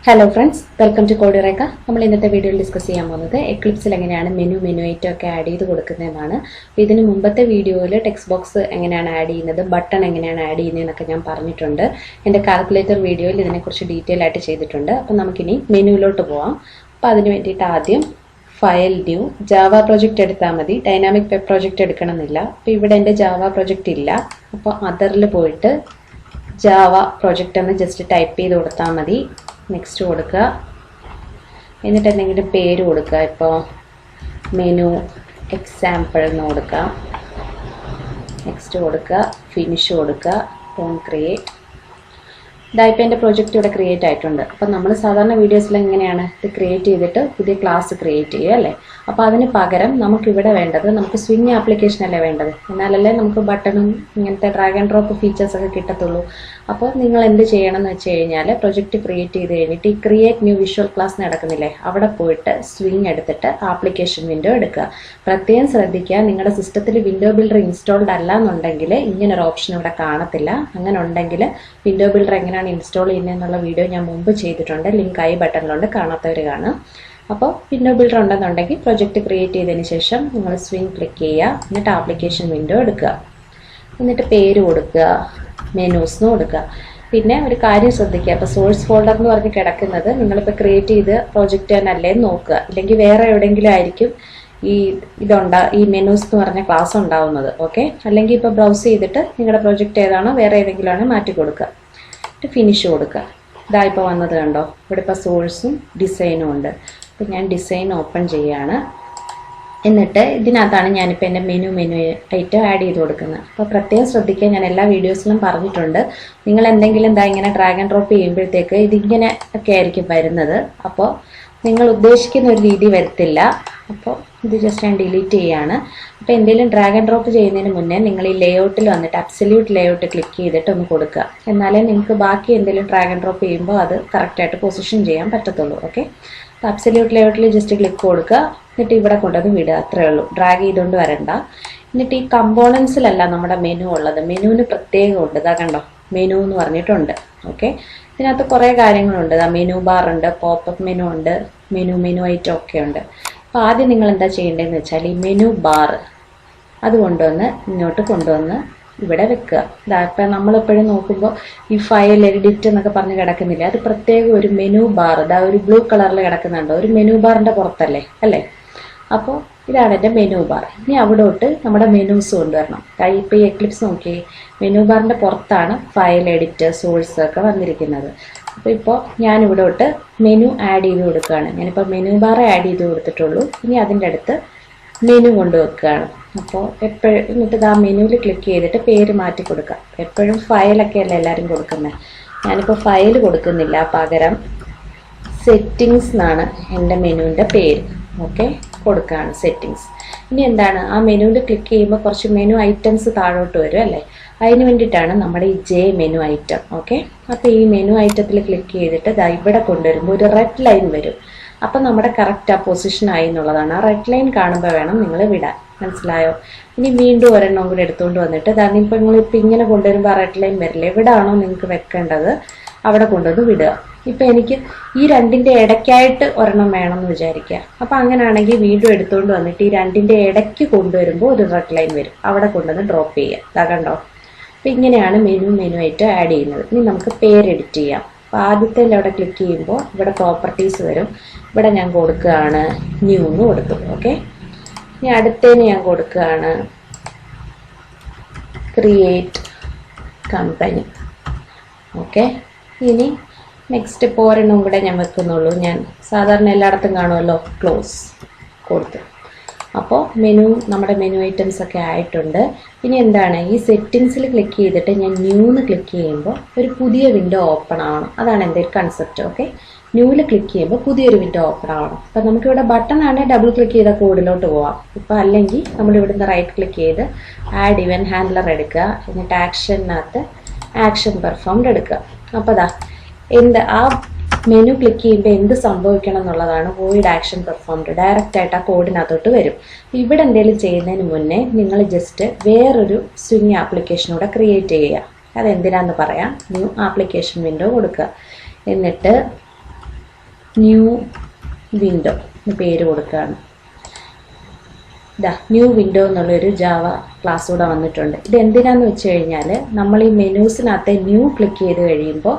Hello friends, welcome to eureka. നമ്മൾ ഇന്നത്തെ വീഡിയോയിൽ ഡിസ്കസ് ചെയ്യാൻ പോകുന്നത് എക്ലിപ്സിൽ എങ്ങനെയാണ് മെനു ഐറ്റം ഒക്കെ ആഡ് ചെയ്ത് കൊടുക്കുന്നതെന്നാണ്. ഇതിന് മുമ്പത്തെ വീഡിയോയിൽ ടെക്സ്റ്റ് ബോക്സ് എങ്ങനെയാണ് ആഡ് ചെയ്യുന്നത്, ബട്ടൺ എങ്ങനെയാണ് ആഡ് ചെയ്യുന്നതെന്നൊക്കെ ഞാൻ പറഞ്ഞിട്ടുണ്ട്. എൻ്റെ കാൽക്കുലേറ്റർ വീഡിയോയിൽ ഇതിനെക്കുറിച്ച് ഡീറ്റെയിൽ ആയിട്ട് ചെയ്തിട്ടുണ്ട്. അപ്പോൾ നമുക്കിനി മെനുവിലോട്ട് പോവാം. അപ്പോൾ അതിന് വേണ്ടിയിട്ട് ആദ്യം ഫയൽ ന്യൂ ജാവ പ്രോജക്റ്റ് എടുത്താൽ മതി, ഡൈനാമിക് വെബ് പ്രോജക്റ്റ് എടുക്കണമെന്നില്ല. അപ്പോൾ ഇവിടെ എൻ്റെ ജാവ പ്രോജക്റ്റ് ഇല്ല. അപ്പോൾ അതറിൽ പോയിട്ട് ജാവ പ്രോജക്റ്റ് എന്ന് ജസ്റ്റ് ടൈപ്പ് ചെയ്ത് കൊടുത്താൽ മതി. നെക്സ്റ്റ് കൊടുക്കുക, എന്നിട്ട് എന്തെങ്കിലും പേര് കൊടുക്കുക. ഇപ്പോൾ മെനു എക്സാമ്പിൾ എന്ന് കൊടുക്കുക. നെക്സ്റ്റ് കൊടുക്കുക, ഫിനിഷ് കൊടുക്കുക, ഓൺ ക്രിയേറ്റ്. ഇതായിപ്പോൾ എൻ്റെ പ്രോജക്റ്റ് ഇവിടെ ക്രിയേറ്റ് ആയിട്ടുണ്ട്. അപ്പം നമ്മൾ സാധാരണ വീഡിയോസിൽ എങ്ങനെയാണ് ഇത് ക്രിയേറ്റ് ചെയ്തിട്ട് പുതിയ ക്ലാസ് ക്രിയേറ്റ് ചെയ്യുക അല്ലേ. അപ്പോൾ അതിന് പകരം നമുക്കിവിടെ വേണ്ടത്, നമുക്ക് സ്വിങ് ആപ്ലിക്കേഷൻ അല്ലേ വേണ്ടത്, എന്നാലല്ലേ നമുക്ക് ബട്ടണും ഇങ്ങനത്തെ ഡ്രാഗ് ആൻഡ് ഡ്രോപ്പ് ഫീച്ചേഴ്സൊക്കെ കിട്ടത്തുള്ളൂ. അപ്പോൾ നിങ്ങൾ എന്ത് ചെയ്യണം എന്ന് വെച്ച് കഴിഞ്ഞാൽ, പ്രൊജക്റ്റ് ക്രിയേറ്റ് ചെയ്ത് കഴിഞ്ഞിട്ട് ഈ ക്രിയേറ്റ് ന്യൂ വിഷ്വൽ ക്ലാസ് നടക്കുന്നില്ലേ, അവിടെ പോയിട്ട് സ്വിങ് എടുത്തിട്ട് ആപ്ലിക്കേഷൻ വിൻഡോ എടുക്കുക. പ്രത്യേകം ശ്രദ്ധിക്കുക, നിങ്ങളുടെ സിസ്റ്റത്തിൽ വിൻഡോ ബിൽഡർ ഇൻസ്റ്റാൾഡ് അല്ല എന്നുണ്ടെങ്കിൽ ഇങ്ങനൊരു ഓപ്ഷൻ ഇവിടെ കാണത്തില്ല. അങ്ങനെ ഉണ്ടെങ്കിൽ വിൻഡോ ബിൽഡർ എങ്ങനെയാണ് ഇൻസ്റ്റാൾ ചെയ്യുന്നതെന്നുള്ള വീഡിയോ ഞാൻ മുമ്പ് ചെയ്തിട്ടുണ്ട്, ലിങ്ക് ഐ ബട്ടണിലുണ്ട്, കാണാത്തവർ കാണാം. അപ്പോൾ വിൻഡോ ബിൽഡർ ഉണ്ടെന്നുണ്ടെങ്കിൽ പ്രൊജക്റ്റ് ക്രിയേറ്റ് ചെയ്തതിന് ശേഷം നിങ്ങൾ സ്വിങ് ക്ലിക്ക് ചെയ്യുക, എന്നിട്ട് ആപ്ലിക്കേഷൻ വിൻഡോ എടുക്കുക, എന്നിട്ട് പേര് കൊടുക്കുക, മെനൂസ് എന്ന് കൊടുക്കുക. പിന്നെ ഒരു കാര്യം ശ്രദ്ധിക്കുക, അപ്പോൾ സോഴ്സ് ഫോൾഡർ എന്ന് പറഞ്ഞ് കിടക്കുന്നത് നിങ്ങളിപ്പോൾ ക്രിയേറ്റ് ചെയ്ത് പ്രോജക്റ്റ് തന്നെ അല്ലേന്ന് നോക്കുക. ഇല്ലെങ്കിൽ വേറെ എവിടെയെങ്കിലും ആയിരിക്കും ഈ മെനൂസ് എന്ന് പറഞ്ഞ ക്ലാസ് ഉണ്ടാവുന്നത്. ഓക്കെ, അല്ലെങ്കിൽ ഇപ്പോൾ ബ്രൗസ് ചെയ്തിട്ട് നിങ്ങളുടെ പ്രോജക്റ്റ് ഏതാണോ വേറെ ഏതെങ്കിലും ആണ് മാറ്റി കൊടുക്കുക. ഫിനിഷ് കൊടുക്കുക. ഇതായിപ്പോൾ വന്നത് കണ്ടോ, ഇവിടെ ഇപ്പോൾ സോഴ്സും ഡിസൈനും ഉണ്ട്. അപ്പോൾ ഞാൻ ഡിസൈൻ ഓപ്പൺ ചെയ്യുകയാണ്. എന്നിട്ട് ഇതിനകത്താണ് ഞാനിപ്പോൾ എൻ്റെ മെനു ഐറ്റം ആഡ് ചെയ്ത് കൊടുക്കുന്നത്. അപ്പോൾ പ്രത്യേകം ശ്രദ്ധിക്കുക, ഞാൻ എല്ലാ വീഡിയോസിലും പറഞ്ഞിട്ടുണ്ട്, നിങ്ങൾ എന്തെങ്കിലും ഇങ്ങനെ ഡ്രാഗ് ആൻഡ് ഡ്രോപ്പ് ചെയ്യുമ്പോഴത്തേക്ക് ഇതിങ്ങനെ ഒക്കെ ആയിരിക്കും വരുന്നത്. അപ്പോൾ നിങ്ങൾ ഉദ്ദേശിക്കുന്ന ഒരു രീതി വരത്തില്ല. അപ്പോൾ ഇത് ജസ്റ്റ് ഞാൻ ഡിലീറ്റ് ചെയ്യുകയാണ്. അപ്പോൾ എന്തെങ്കിലും ഡ്രാഗ് ആൻഡ് ഡ്രോപ്പ് ചെയ്യുന്നതിന് മുന്നേ നിങ്ങൾ ഈ ലേഔട്ടിൽ വന്നിട്ട് അബ്സല്യൂട്ട് ലേഔട്ട് ക്ലിക്ക് ചെയ്തിട്ട് ഒന്ന് കൊടുക്കുക. എന്നാലേ നിങ്ങൾക്ക് ബാക്കി എന്തെങ്കിലും ഡ്രാഗ് ആൻഡ് ഡ്രോപ്പ് ചെയ്യുമ്പോൾ അത് കറക്റ്റായിട്ട് പൊസിഷൻ ചെയ്യാൻ പറ്റത്തുള്ളൂ. ഓക്കെ, അപ്പോൾ അബ്സല്യൂട്ട് ലേഔട്ടിൽ ജസ്റ്റ് ക്ലിക്ക് കൊടുക്കുക, എന്നിട്ട് ഇവിടെ കൊണ്ടുവന്ന് വിടുക. അത്രേ ഉള്ളൂ, ഡ്രാഗ് ചെയ്തുകൊണ്ട് വരണ്ട. എന്നിട്ട് ഈ കമ്പോണൻസിലല്ല നമ്മുടെ മെനു ഉള്ളത്, മെനുവിന് പ്രത്യേകമുണ്ട്. ഇതാ കണ്ടോ, മെനു എന്ന് പറഞ്ഞിട്ടുണ്ട്. ഓക്കെ, ഇതിനകത്ത് കുറേ കാര്യങ്ങളുണ്ട്. മെനു ബാർ ഉണ്ട്, പോപ്പപ്പ് മെനു ഉണ്ട്, മെനു ഐറ്റം ഒക്കെ ഉണ്ട്. അപ്പോൾ ആദ്യം നിങ്ങൾ എന്താ ചെയ്യേണ്ടതെന്ന് വെച്ചാൽ ഈ മെനു ബാർ അത് ഇങ്ങോട്ട് കൊണ്ടുവന്ന് ഇവിടെ വെക്കുക. ഇപ്പം നമ്മളെപ്പോഴും നോക്കുമ്പോൾ ഈ ഫയൽ എഡിറ്റ് എന്നൊക്കെ പറഞ്ഞ് കിടക്കുന്നില്ല, അത് പ്രത്യേകം ഒരു മെനു ബാർ, ഒരു ബ്ലൂ കളറിൽ കിടക്കുന്നുണ്ടോ, ഒരു മെനു ബാറിൻ്റെ പുറത്തല്ലേ അല്ലേ. അപ്പോൾ ഇതാണ് എൻ്റെ മെനു ബാർ. ഇനി അവിടോട്ട് നമ്മുടെ മെനൂസ് കൊണ്ടുവരണം. ഇപ്പോൾ ഈ എക്ലിപ്സ് നോക്കി, മെനു ബാറിൻ്റെ പുറത്താണ് ഫയൽ എഡിറ്റ് സോഴ്സ് ഒക്കെ വന്നിരിക്കുന്നത്. അപ്പോൾ ഇപ്പോൾ ഞാനിവിടോട്ട് മെനു ആഡ് ചെയ്ത് കൊടുക്കുകയാണ്. ഞാനിപ്പോൾ മെനു ബാർ ആഡ് ചെയ്ത് കൊടുത്തിട്ടുള്ളൂ. ഇനി അതിൻ്റെ അടുത്ത് മെനു കൊണ്ടുവെക്കുകയാണ്. അപ്പോൾ എപ്പോഴും എന്നിട്ട് ആ മെനുവിൽ ക്ലിക്ക് ചെയ്തിട്ട് പേര് മാറ്റി കൊടുക്കുക. എപ്പോഴും ഫയലൊക്കെ അല്ലേ എല്ലാവരും കൊടുക്കുന്നത്. ഞാനിപ്പോൾ ഫയൽ കൊടുക്കുന്നില്ല, പകരം സെറ്റിങ്സ് എന്നാണ് എൻ്റെ മെനുവിൻ്റെ പേര്. ഓക്കെ, കൊടുക്കുകയാണ് സെറ്റിങ്സ്. ഇനി എന്താണ്, ആ മെനുവിൽ ക്ലിക്ക് ചെയ്യുമ്പോൾ കുറച്ച് മെനു ഐറ്റംസ് താഴോട്ട് വരും അല്ലേ. അതിന് വേണ്ടിയിട്ടാണ് നമ്മുടെ ഈ ജെ മെനു ഐറ്റം. ഓക്കെ, അപ്പോൾ ഈ മെനു ഐറ്റത്തിൽ ക്ലിക്ക് ചെയ്തിട്ട് ഇവിടെ കൊണ്ടുവരുമ്പോൾ ഒരു റെഡ് ലൈൻ വരും. അപ്പം നമ്മുടെ കറക്റ്റ് ആ പൊസിഷൻ ആയി എന്നുള്ളതാണ്. ആ റെഡ് ലൈൻ കാണുമ്പോൾ വേണം നിങ്ങൾ വിടാൻ. മനസ്സിലായോ? ഇനി വീണ്ടും ഒരെണ്ണം കൂടി എടുത്തുകൊണ്ട് വന്നിട്ട് ഇപ്പോൾ നിങ്ങളിപ്പോൾ ഇങ്ങനെ കൊണ്ടുവരുമ്പോൾ ആ റെഡ് ലൈൻ വരില്ല. എവിടെയാണോ നിങ്ങൾക്ക് വെക്കേണ്ടത് അവിടെ കൊണ്ടുവന്ന് വിടുക. ഇപ്പം എനിക്ക് ഈ രണ്ടിൻ്റെ ഇടയ്ക്കായിട്ട് ഒരെണ്ണം വേണമെന്ന് വിചാരിക്കുക. അപ്പം അങ്ങനെയാണെങ്കിൽ വീണ്ടും എടുത്തുകൊണ്ട് വന്നിട്ട് ഈ രണ്ടിൻ്റെ ഇടയ്ക്ക് കൊണ്ടുവരുമ്പോൾ ഒരു റെഡ് ലൈൻ വരും, അവിടെ കൊണ്ടുവന്ന് ഡ്രോപ്പ് ചെയ്യുക. ഇതാ കണ്ടോ. അപ്പം ഇങ്ങനെയാണ് മെനു ആയിട്ട് ആഡ് ചെയ്യുന്നത്. ഇനി നമുക്ക് പേര് എഡിറ്റ് ചെയ്യാം. അപ്പോൾ ആദ്യത്തെ അവിടെ ക്ലിക്ക് ചെയ്യുമ്പോൾ ഇവിടെ പ്രോപ്പർട്ടീസ് വരും. ഇവിടെ ഞാൻ കൊടുക്കുകയാണ് ന്യൂ എന്ന് കൊടുത്തു. ഓക്കെ, ഇനി അടുത്തതിന് ഞാൻ കൊടുക്കുകയാണ് ക്രിയേറ്റ് കമ്പനി. ഓക്കെ, ഇനി നെക്സ്റ്റ് ഇപ്പോൾ ഒരെണ്ണം കൂടെ ഞാൻ വെക്കുന്നുള്ളൂ. ഞാൻ സാധാരണ എല്ലായിടത്തും കാണുമല്ലോ, ക്ലോസ് കൊടുത്തു. അപ്പോൾ നമ്മുടെ മെനു ഐറ്റംസ് ഒക്കെ ആയിട്ടുണ്ട്. ഇനി എന്താണ്, ഈ സെറ്റിങ്സിൽ ക്ലിക്ക് ചെയ്തിട്ട് ഞാൻ ന്യൂന്ന് ക്ലിക്ക് ചെയ്യുമ്പോൾ ഒരു പുതിയ വിൻഡോ ഓപ്പൺ ആവണം. അതാണ് എൻ്റെ ഒരു കൺസെപ്റ്റ്. ഓക്കെ, ന്യൂവിൽ ക്ലിക്ക് ചെയ്യുമ്പോൾ പുതിയൊരു വിൻഡോ ഓപ്പൺ ആവണം. അപ്പോൾ നമുക്കിവിടെ ബട്ടൺ ആണെങ്കിൽ ഡബിൾ ക്ലിക്ക് ചെയ്താൽ കോഡിലോട്ട് പോവാം. ഇപ്പോൾ അല്ലെങ്കിൽ നമ്മൾ ഇവിടുന്ന് റൈറ്റ് ക്ലിക്ക് ചെയ്ത് ആഡ് ഇവൻറ്റ് ഹാൻഡ്ലർ എടുക്കുക, എന്നിട്ട് ആക്ഷനകത്ത് ആക്ഷൻ പെർഫോംഡ് എടുക്കുക. അപ്പോൾ ആ മെനു ക്ലിക്ക് ചെയ്യുമ്പോൾ എന്ത് സംഭവിക്കണം എന്നുള്ളതാണ് വോയിഡ് ആക്ഷൻ പെർഫോംഡ്. ഡയറക്റ്റായിട്ട് ആ കോഡിനകത്തോട്ട് വരും. ഇവിടെ എന്തെങ്കിലും ചെയ്യുന്നതിന് മുന്നേ നിങ്ങൾ ജസ്റ്റ് വേറൊരു സ്വിങ് ആപ്ലിക്കേഷനൂടെ ക്രിയേറ്റ് ചെയ്യുക. അതെന്തിനാന്ന് പറയാം. ന്യൂ ആപ്ലിക്കേഷൻ വിൻഡോ കൊടുക്കുക. എന്നിട്ട് ന്യൂ വിൻഡോ എന്ന് പേര് കൊടുക്കുകയാണ്. ന്യൂ വിൻഡോ എന്നുള്ളൊരു ജാവ ക്ലാസ് കൂടെ വന്നിട്ടുണ്ട്. ഇത് എന്തിനാന്ന് വെച്ച് കഴിഞ്ഞാൽ നമ്മൾ ഈ മെനൂസിനകത്ത് ന്യൂ ക്ലിക്ക് ചെയ്ത് കഴിയുമ്പോൾ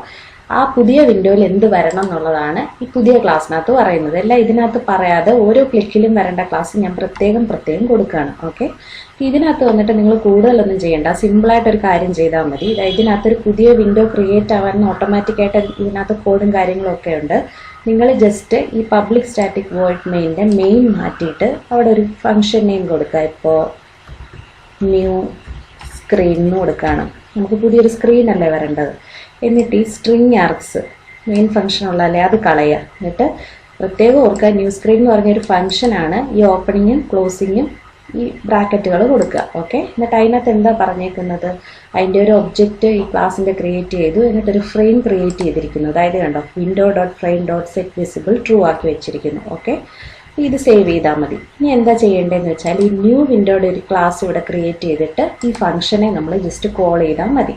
ആ പുതിയ വിൻഡോയിൽ എന്ത് വരണം എന്നുള്ളതാണ് ഈ പുതിയ ക്ലാസ്സിനകത്ത് പറയുന്നത്. എല്ലാം ഇതിനകത്ത് പറയാതെ ഓരോ ക്ലിക്കിലും വരേണ്ട ക്ലാസ് ഞാൻ പ്രത്യേകം കൊടുക്കുകയാണ്. ഓക്കെ, ഇതിനകത്ത് വന്നിട്ട് നിങ്ങൾ കൂടുതലൊന്നും ചെയ്യേണ്ട, സിമ്പിളായിട്ടൊരു കാര്യം ചെയ്താൽ മതി. ഇതിനകത്തൊരു പുതിയ വിൻഡോ ക്രിയേറ്റ് ആവാൻ ഓട്ടോമാറ്റിക്കായിട്ട് ഇതിനകത്ത് കോഡും കാര്യങ്ങളൊക്കെ ഉണ്ട്. നിങ്ങൾ ജസ്റ്റ് ഈ പബ്ലിക് സ്റ്റാറ്റിക് വോയിഡ് മെയിൻ്റെ മെയിൻ മാറ്റിയിട്ട് അവിടെ ഒരു ഫംഗ്ഷൻ നെയിം കൊടുക്കുക. ഇപ്പോൾ ന്യൂ സ്ക്രീൻ എന്ന് കൊടുക്കുകയാണ്. നമുക്ക് പുതിയൊരു സ്ക്രീൻ അല്ലേ വരേണ്ടത്. എന്നിട്ട് ഈ സ്ട്രിങ് ആർക്സ് മെയിൻ ഫംഗ്ഷൻ ഉള്ളതല്ലേ അത് കളയുക. എന്നിട്ട് പ്രത്യേകം ഓർക്കുക, ന്യൂ സ്ക്രീൻ എന്ന് പറഞ്ഞൊരു ഫംഗ്ഷനാണ്. ഈ ഓപ്പണിങ്ങും ക്ലോസിങ്ങും ഈ ബ്രാക്കറ്റുകൾ കൊടുക്കുക. ഓക്കെ, എന്നിട്ട് അതിനകത്ത് എന്താ പറഞ്ഞേക്കുന്നത്, അതിൻ്റെ ഒരു ഒബ്ജക്റ്റ് ഈ ക്ലാസ്സിൻ്റെ ക്രിയേറ്റ് ചെയ്തു. എന്നിട്ടൊരു ഫ്രെയിം ക്രിയേറ്റ് ചെയ്തിരിക്കുന്നു. അതായത് കണ്ടോ, window dot frame dot set visible true ആക്കി വെച്ചിരിക്കുന്നു. ഓക്കെ, ഇത് സേവ് ചെയ്താൽ മതി. ഇനി എന്താ ചെയ്യേണ്ടതെന്ന് വെച്ചാൽ ഈ ന്യൂ വിൻഡോയുടെ ഒരു ക്ലാസ് ഇവിടെ ക്രിയേറ്റ് ചെയ്തിട്ട് ഈ ഫംഗ്ഷനെ നമ്മൾ ജസ്റ്റ് കോൾ ചെയ്താൽ മതി.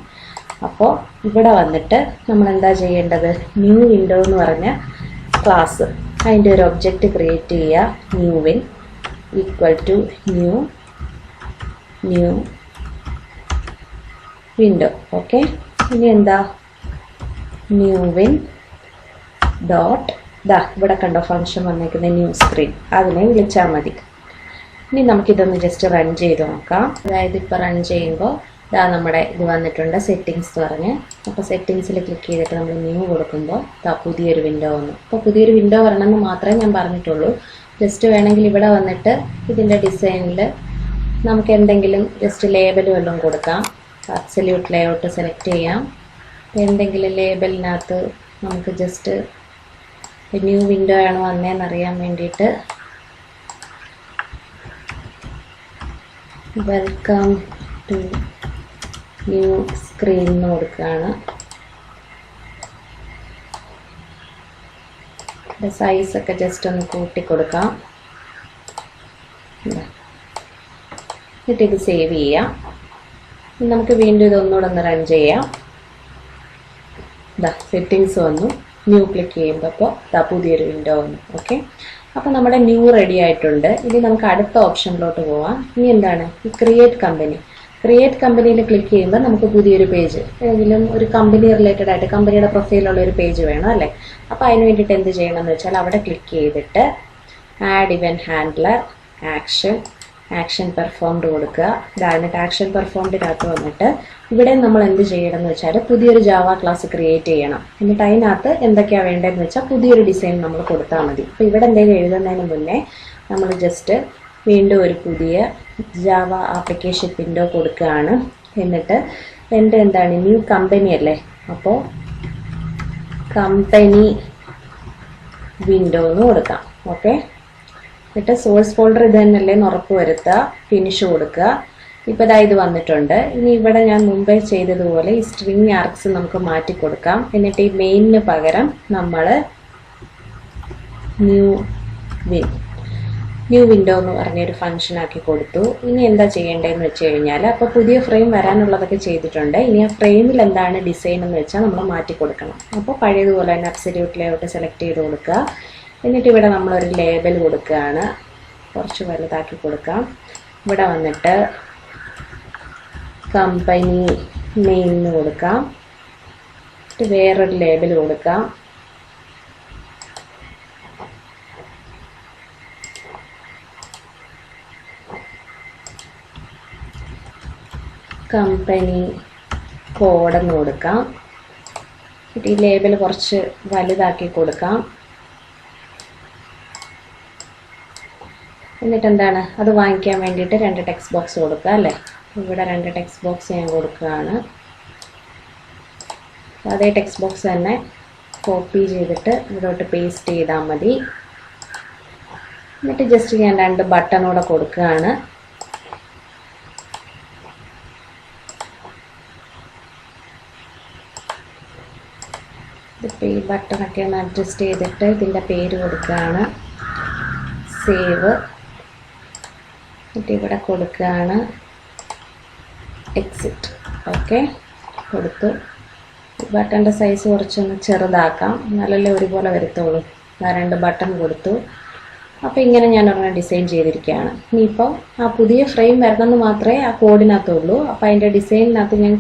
അപ്പോൾ ഇവിടെ വന്നിട്ട് നമ്മൾ എന്താ ചെയ്യേണ്ടത്, ന്യൂ വിൻഡോ എന്ന് പറഞ്ഞ ക്ലാസ് അതിൻ്റെ ഒരു ഒബ്ജക്റ്റ് ക്രിയേറ്റ് ചെയ്യുക. New win equal to new window. Okay, ഇനി എന്താ ന്യൂ വിൻ ഡോട്ട് ഇവിടെ കണ്ടോ ഫംഗ്ഷൻ വന്നേക്കുന്ന ന്യൂ സ്ക്രീൻ, അതിനെ വിളിച്ചാൽ മതി. ഇനി നമുക്കിതൊന്ന് ജസ്റ്റ് റൺ ചെയ്ത് നോക്കാം. അതായത് ഇപ്പോൾ റൺ ചെയ്യുമ്പോൾ നമ്മുടെ ഇത് വന്നിട്ടുണ്ട് സെറ്റിങ്സ് പറഞ്ഞ്. അപ്പോൾ സെറ്റിങ്സിൽ ക്ലിക്ക് ചെയ്തിട്ട് നമ്മൾ ന്യൂ കൊടുക്കുമ്പോൾ പുതിയൊരു വിൻഡോ വന്നു. അപ്പോൾ പുതിയൊരു വിൻഡോ വരണമെന്ന് മാത്രമേ ഞാൻ പറഞ്ഞിട്ടുള്ളൂ. ജസ്റ്റ് വേണമെങ്കിൽ ഇവിടെ വന്നിട്ട് ഇതിൻ്റെ ഡിസൈനിൽ നമുക്ക് എന്തെങ്കിലും ജസ്റ്റ് ലേബൽ വല്ലതും കൊടുക്കാം. അബ്സല്യൂട്ട് ലേഔട്ട് സെലക്ട് ചെയ്യാം. എന്തെങ്കിലും ലേബലിനകത്ത് നമുക്ക് ജസ്റ്റ് ന്യൂ വിൻഡോ ആണ് വന്നതെന്നറിയാൻ വേണ്ടിയിട്ട് വെൽക്കം ടു ന്യൂ സ്ക്രീൻ എന്ന് കൊടുക്കുകയാണ്. സൈസൊക്കെ ജസ്റ്റ് ഒന്ന് കൂട്ടി കൊടുക്കാം. എന്നിട്ട് ഇത് സേവ് ചെയ്യാം. നമുക്ക് വീണ്ടും ഇതൊന്നുകൂടെ ഒന്ന് റൺ ചെയ്യാം. സെറ്റിങ്സ് വന്നു. ന്യൂ ക്ലിക്ക് ചെയ്യുമ്പോൾ പുതിയൊരു വിൻഡോ വന്നു. ഓക്കെ, അപ്പോൾ നമ്മുടെ ന്യൂ റെഡി ആയിട്ടുണ്ട്. ഇനി നമുക്ക് അടുത്ത ഓപ്ഷനിലോട്ട് പോവാം. ഇനി എന്താണ് ഈ ക്രിയേറ്റ് കമ്പനിയിൽ ക്ലിക്ക് ചെയ്യുമ്പോൾ നമുക്ക് പുതിയൊരു പേജ്, ഏതെങ്കിലും ഒരു കമ്പനി റിലേറ്റഡ് ആയിട്ട് കമ്പനിയുടെ പ്രൊഫൈലുള്ള ഒരു പേജ് വേണം അല്ലേ. അപ്പോൾ അതിന് വേണ്ടിയിട്ട് എന്ത് ചെയ്യണം എന്ന് വെച്ചാൽ അവിടെ ക്ലിക്ക് ചെയ്തിട്ട് add event handler action performed കൊടുക്കുക. എന്നിട്ട് ആക്ഷൻ പെർഫോംഡിനകത്ത് വന്നിട്ട് ഇവിടെ നമ്മൾ എന്ത് ചെയ്യണം എന്ന് വെച്ചാൽ പുതിയൊരു ജാവ ക്ലാസ് ക്രിയേറ്റ് ചെയ്യണം. എന്നിട്ട് അതിനകത്ത് എന്തൊക്കെയാണ് വേണ്ടതെന്ന് വെച്ചാൽ പുതിയൊരു ഡിസൈൻ നമ്മൾ കൊടുത്താൽ മതി. അപ്പോൾ ഇവിടെ എന്തെങ്കിലും എഴുതുന്നതിന് മുന്നേ നമ്മൾ ജസ്റ്റ് വീണ്ടും ഒരു പുതിയ ജാവ ആപ്ലിക്കേഷൻ വിൻഡോ കൊടുക്കുകയാണ്. എന്നിട്ട് എൻ്റെ എന്താണ് ന്യൂ കമ്പനി അല്ലേ, അപ്പോൾ കമ്പനി വിൻഡോ എന്ന് കൊടുക്കാം. ഓക്കെ, എന്നിട്ട് സോഴ്സ് ഫോൾഡർ ഇത് തന്നെയല്ലേ എന്ന് ഉറപ്പ് വരുത്തുക. ഫിനിഷ് കൊടുക്കുക. ഇപ്പോൾ ഇത് വന്നിട്ടുണ്ട്. ഇനി ഇവിടെ ഞാൻ മുമ്പേ ചെയ്തതുപോലെ ഈ സ്ട്രിങ് ആർക്സ് നമുക്ക് മാറ്റി കൊടുക്കാം. എന്നിട്ട് ഈ മെയിനിന് പകരം നമ്മൾ ന്യൂ വിൻഡോ എന്ന് പറഞ്ഞൊരു ഫംഗ്ഷൻ ആക്കി കൊടുത്തു. ഇനി എന്താ ചെയ്യേണ്ടതെന്ന് വെച്ച് കഴിഞ്ഞാൽ അപ്പോൾ പുതിയ ഫ്രെയിം വരാനുള്ളതൊക്കെ ചെയ്തിട്ടുണ്ട്. ഇനി ആ ഫ്രെയിമിൽ എന്താണ് ഡിസൈൻ എന്ന് വെച്ചാൽ നമ്മൾ മാറ്റി കൊടുക്കണം. അപ്പോൾ പഴയതുപോലെ തന്നെ അബ്സല്യൂട്ട് ലേഔട്ട് സെലക്ട് ചെയ്ത് കൊടുക്കുക. എന്നിട്ട് ഇവിടെ നമ്മളൊരു ലേബൽ കൊടുക്കുകയാണ്. കുറച്ച് വലുതാക്കി കൊടുക്കാം. ഇവിടെ വന്നിട്ട് കമ്പനി നെയിം എന്ന് കൊടുക്കാം. വേറൊരു ലേബൽ കൊടുക്കാം. കമ്പനി കോഡെന്ന് കൊടുക്കാം. ഈ ലേബൽ കുറച്ച് വലുതാക്കി കൊടുക്കാം. എന്നിട്ട് എന്താണ് അത് വാങ്ങിക്കാൻ വേണ്ടിയിട്ട് 2 ടെക്സ്റ്റ് ബോക്സ് കൊടുക്കുക അല്ലേ. ഇവിടെ 2 ടെക്സ്റ്റ് ബോക്സ് ഞാൻ കൊടുക്കുകയാണ്. അതേ ടെക്സ്റ്റ് ബോക്സ് തന്നെ കോപ്പി ചെയ്തിട്ട് ഇവിടോട്ട് പേസ്റ്റ് ചെയ്താൽ മതി. എന്നിട്ട് ജസ്റ്റ് ഞാൻ 2 ബട്ടണൂടെ കൊടുക്കുകയാണ്. ഇതിപ്പോൾ ഈ ബട്ടണൊക്കെ ഒന്ന് അഡ്ജസ്റ്റ് ചെയ്തിട്ട് ഇതിൻ്റെ പേര് കൊടുക്കുകയാണ്. സേവ്. എന്നിട്ട് ഇവിടെ കൊടുക്കുകയാണ് എക്സിറ്റ്. ഓക്കെ, കൊടുത്തു. ബട്ടൻ്റെ സൈസ് കുറച്ചൊന്ന് ചെറുതാക്കാം, എന്നാലല്ലേ ഒരുപോലെ വരത്തുള്ളൂ. 2 ബട്ടൺ കൊടുത്തു. അപ്പോൾ ഇങ്ങനെ ഞാൻ ഒരെണ്ണം ഡിസൈൻ ചെയ്തിരിക്കുകയാണ്. ഇനിയിപ്പോൾ ആ പുതിയ ഫ്രെയിം വരണമെന്ന് മാത്രമേ ആ കോഡിനകത്തുള്ളൂ. അപ്പോൾ അതിൻ്റെ ഡിസൈനിനകത്ത് ഞാൻ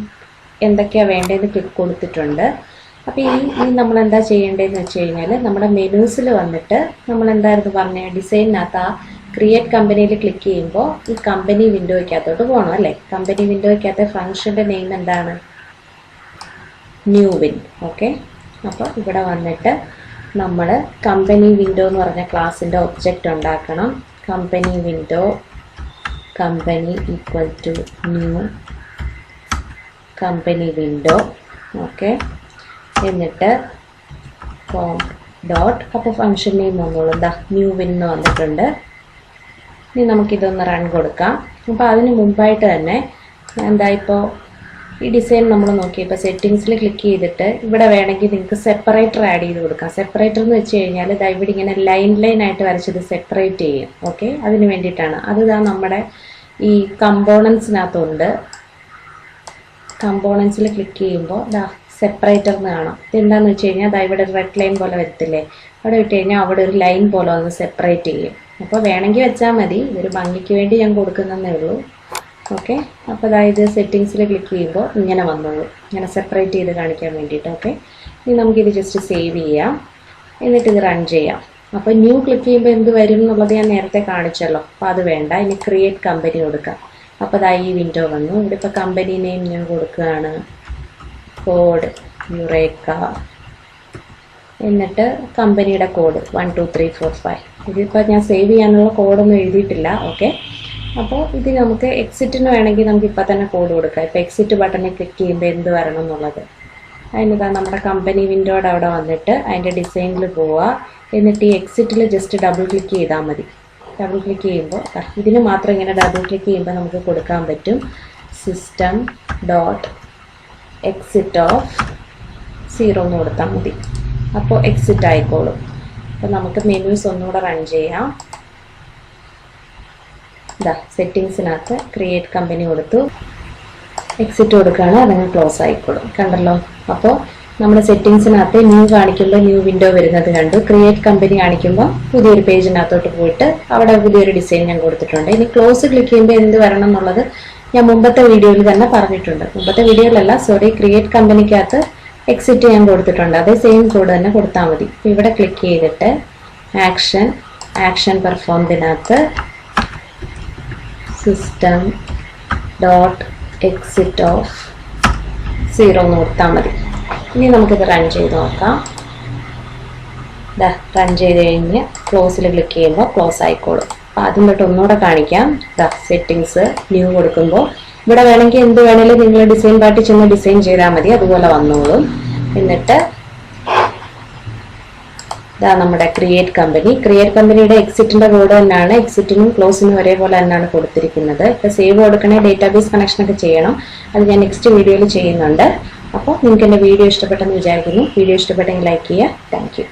എന്തൊക്കെയാണ് വേണ്ടതെന്ന് കൊടുത്തിട്ടുണ്ട്. അപ്പോൾ ഇനി നമ്മൾ എന്താ ചെയ്യേണ്ടതെന്ന് വെച്ച് കഴിഞ്ഞാൽ നമ്മുടെ മെനൂസിൽ വന്നിട്ട് നമ്മൾ എന്തായിരുന്നു പറഞ്ഞത്, ഡിസൈനിനകത്ത് ആ ക്രിയേറ്റ് കമ്പനിയിൽ ക്ലിക്ക് ചെയ്യുമ്പോൾ ഈ കമ്പനി വിൻഡോയ്ക്കകത്തോട്ട് പോകണം അല്ലേ. കമ്പനി വിൻഡോയ്ക്കകത്തെ ഫംഗ്ഷൻ്റെ നെയിം എന്താണ്? New win. ഓക്കെ, അപ്പോൾ ഇവിടെ വന്നിട്ട് നമ്മൾ കമ്പനി വിൻഡോ എന്ന് പറഞ്ഞ ക്ലാസ്സിൻ്റെ ഒബ്ജക്റ്റ് ഉണ്ടാക്കണം. Company window company equal to new company window. Okay, എന്നിട്ട് കോം ഡോട്ട്, അപ്പോൾ ഫംഗ്ഷൻ നെയിം വന്നോളൂ. എന്താ ന്യൂ വിൻ എന്ന് വന്നിട്ടുണ്ട്. ഇനി നമുക്കിതൊന്ന് റൺ കൊടുക്കാം. അപ്പോൾ അതിന് മുമ്പായിട്ട് തന്നെ എന്താ, ഇപ്പോൾ ഈ ഡിസൈൻ നമ്മൾ നോക്കി, ഇപ്പോൾ സെറ്റിങ്സിൽ ക്ലിക്ക് ചെയ്തിട്ട് ഇവിടെ വേണമെങ്കിൽ നിങ്ങൾക്ക് സെപ്പറേറ്റർ ആഡ് ചെയ്ത് കൊടുക്കാം. സെപ്പറേറ്റർ എന്ന് വെച്ച് കഴിഞ്ഞാൽ ഇതാ ഇവിടെ ഇങ്ങനെ ലൈൻ ആയിട്ട് വരച്ചത് സെപ്പറേറ്റ് ചെയ്യും. ഓക്കെ, അതിന് വേണ്ടിയിട്ടാണ്. അത് ഇതാ നമ്മുടെ ഈ കമ്പോണൻസിനകത്തുണ്ട്. കമ്പോണൻസിൽ ക്ലിക്ക് ചെയ്യുമ്പോൾ ഇതാ സെപ്പറേറ്റർ എന്ന് കാണാം. ഇതെന്താണെന്ന് വെച്ച് കഴിഞ്ഞാൽ അതാ ഇവിടെ റെഡ് ലൈൻ പോലെ വരത്തില്ലേ, അവിടെ ഇട്ട് കഴിഞ്ഞാൽ അവിടെ ഒരു ലൈൻ പോലെ ഒന്ന് സെപ്പറേറ്റ് ചെയ്യും. അപ്പോൾ വേണമെങ്കിൽ വെച്ചാൽ മതി, ഇതൊരു ഭംഗിക്ക് വേണ്ടി ഞാൻ കൊടുക്കുന്നതേ ഉള്ളൂ. ഓക്കെ, അപ്പോൾ അതായത് സെറ്റിങ്സിൽ ക്ലിക്ക് ചെയ്യുമ്പോൾ ഇങ്ങനെ വന്നോളൂ, ഇങ്ങനെ സെപ്പറേറ്റ് ചെയ്ത് കാണിക്കാൻ വേണ്ടിയിട്ട്. ഓക്കെ, ഇനി നമുക്കിത് ജസ്റ്റ് സേവ് ചെയ്യാം, എന്നിട്ട് ഇത് റൺ ചെയ്യാം. അപ്പോൾ ന്യൂ ക്ലിക്ക് ചെയ്യുമ്പോൾ എന്ത് വരും എന്നുള്ളത് ഞാൻ നേരത്തെ കാണിച്ചല്ലോ. അപ്പോൾ അത് വേണ്ട, ഇനി ക്രിയേറ്റ് കമ്പനി കൊടുക്കാം. അപ്പോൾ അതായി ഈ വിൻഡോ വന്നു. ഇവിടെ ഇപ്പോൾ കമ്പനി നെയിം ഞാൻ കൊടുക്കുകയാണ്, കോഡ് യുറേക്ക, എന്നിട്ട് കമ്പനിയുടെ കോഡ് 1 2 3 4 5. ഇതിപ്പോൾ ഞാൻ സേവ് ചെയ്യാനുള്ള കോഡൊന്നും എഴുതിയിട്ടില്ല. ഓക്കെ, അപ്പോൾ ഇത് നമുക്ക് എക്സിറ്റിന് വേണമെങ്കിൽ നമുക്ക് ഇപ്പോൾ തന്നെ കോഡ് കൊടുക്കാം. ഇപ്പോൾ എക്സിറ്റ് ബട്ടണിൽ ക്ലിക്ക് ചെയ്യുമ്പോൾ എന്ത് വരണം എന്നുള്ളത് അതിനിതാ നമ്മുടെ കമ്പനി വിൻഡോയുടെ അവിടെ വന്നിട്ട് അതിൻ്റെ ഡിസൈനിൽ പോവുക. എന്നിട്ട് ഈ എക്സിറ്റിൽ ജസ്റ്റ് ഡബിൾ ക്ലിക്ക് ചെയ്താൽ മതി. ഡബിൾ ക്ലിക്ക് ചെയ്യുമ്പോൾ ഇതിന് മാത്രം ഇങ്ങനെ ഡബിൾ ക്ലിക്ക് ചെയ്യുമ്പോൾ നമുക്ക് കൊടുക്കാൻ പറ്റും സിസ്റ്റം ഡോട്ട് എക്സിറ്റ് ഓഫ് 0 എന്ന് കൊടുത്താൽ മതി. അപ്പോൾ എക്സിറ്റ് ആയിക്കോളും. അപ്പോൾ നമുക്ക് മെനൂസ് ഒന്നുകൂടെ റൺ ചെയ്യാം. ഇതാ സെറ്റിങ്സിനകത്ത് ക്രിയേറ്റ് കമ്പനി കൊടുത്തു, എക്സിറ്റ് കൊടുക്കുകയാണ്, അതങ്ങ് ക്ലോസ് ആയിക്കോളും. കണ്ടല്ലോ. അപ്പോൾ നമ്മുടെ സെറ്റിങ്സിനകത്ത് ന്യൂ കാണിക്കുമ്പോൾ ന്യൂ വിൻഡോ വരുന്നത് കണ്ടു. ക്രിയേറ്റ് കമ്പനി കാണിക്കുമ്പോൾ പുതിയൊരു പേജിനകത്തോട്ട് പോയിട്ട് അവിടെ പുതിയൊരു ഡിസൈൻ ഞാൻ കൊടുത്തിട്ടുണ്ട്. ഇനി ക്ലോസ് ക്ലിക്ക് ചെയ്യുമ്പോൾ എന്ത് വരണം എന്നുള്ളത് ഞാൻ മുമ്പത്തെ വീഡിയോയിൽ തന്നെ പറഞ്ഞിട്ടുണ്ട്. മുമ്പത്തെ വീഡിയോയിലല്ല, സോറി, ക്രിയേറ്റ് കമ്പനിക്കകത്ത് എക്സിറ്റ് ഞാൻ കൊടുത്തിട്ടുണ്ട്. അതേ സെയിം കോഡ് തന്നെ കൊടുത്താൽ മതി. ഇവിടെ ക്ലിക്ക് ചെയ്തിട്ട് ആക്ഷൻ പെർഫോമിനകത്ത് സിസ്റ്റം ഡോട്ട് എക്സിറ്റ് ഓഫ് 0 എന്ന് കൊടുത്താൽ മതി. ഇനി നമുക്കിത് റൺ ചെയ്ത് നോക്കാം. റൺ ചെയ്ത് കഴിഞ്ഞ് ക്ലോസിൽ ക്ലിക്ക് ചെയ്യുമ്പോൾ ക്ലോസ് ആയിക്കോളും. അപ്പോൾ ആദ്യം തൊട്ട് ഒന്നുകൂടെ കാണിക്കാം. സെറ്റിങ്സ് ന്യൂ കൊടുക്കുമ്പോൾ ഇവിടെ വേണമെങ്കിൽ എന്ത് വേണമെങ്കിലും നിങ്ങൾ ഡിസൈൻ പാർട്ടി ചെന്ന് ഡിസൈൻ ചെയ്താൽ മതി, അതുപോലെ വന്നോളും. എന്നിട്ട് ഇതാ നമ്മുടെ ക്രിയേറ്റ് കമ്പനിയുടെ എക്സിറ്റിൻ്റെ കോഡ് തന്നെയാണ്, എക്സിറ്റിനും ക്ലോസിനും ഒരേപോലെ തന്നെയാണ് കൊടുത്തിരിക്കുന്നത്. ഇപ്പോൾ സേവ് കൊടുക്കണേ ഡേറ്റാബേസ് കണക്ഷനൊക്കെ ചെയ്യണം, അത് ഞാൻ നെക്സ്റ്റ് വീഡിയോയിൽ ചെയ്യുന്നുണ്ട്. അപ്പോൾ നിങ്ങൾക്ക് എൻ്റെ വീഡിയോ ഇഷ്ടപ്പെട്ടെന്ന് വിചാരിക്കുന്നു. വീഡിയോ ഇഷ്ടപ്പെട്ടെങ്കിൽ ലൈക്ക് ചെയ്യുക. Thank you.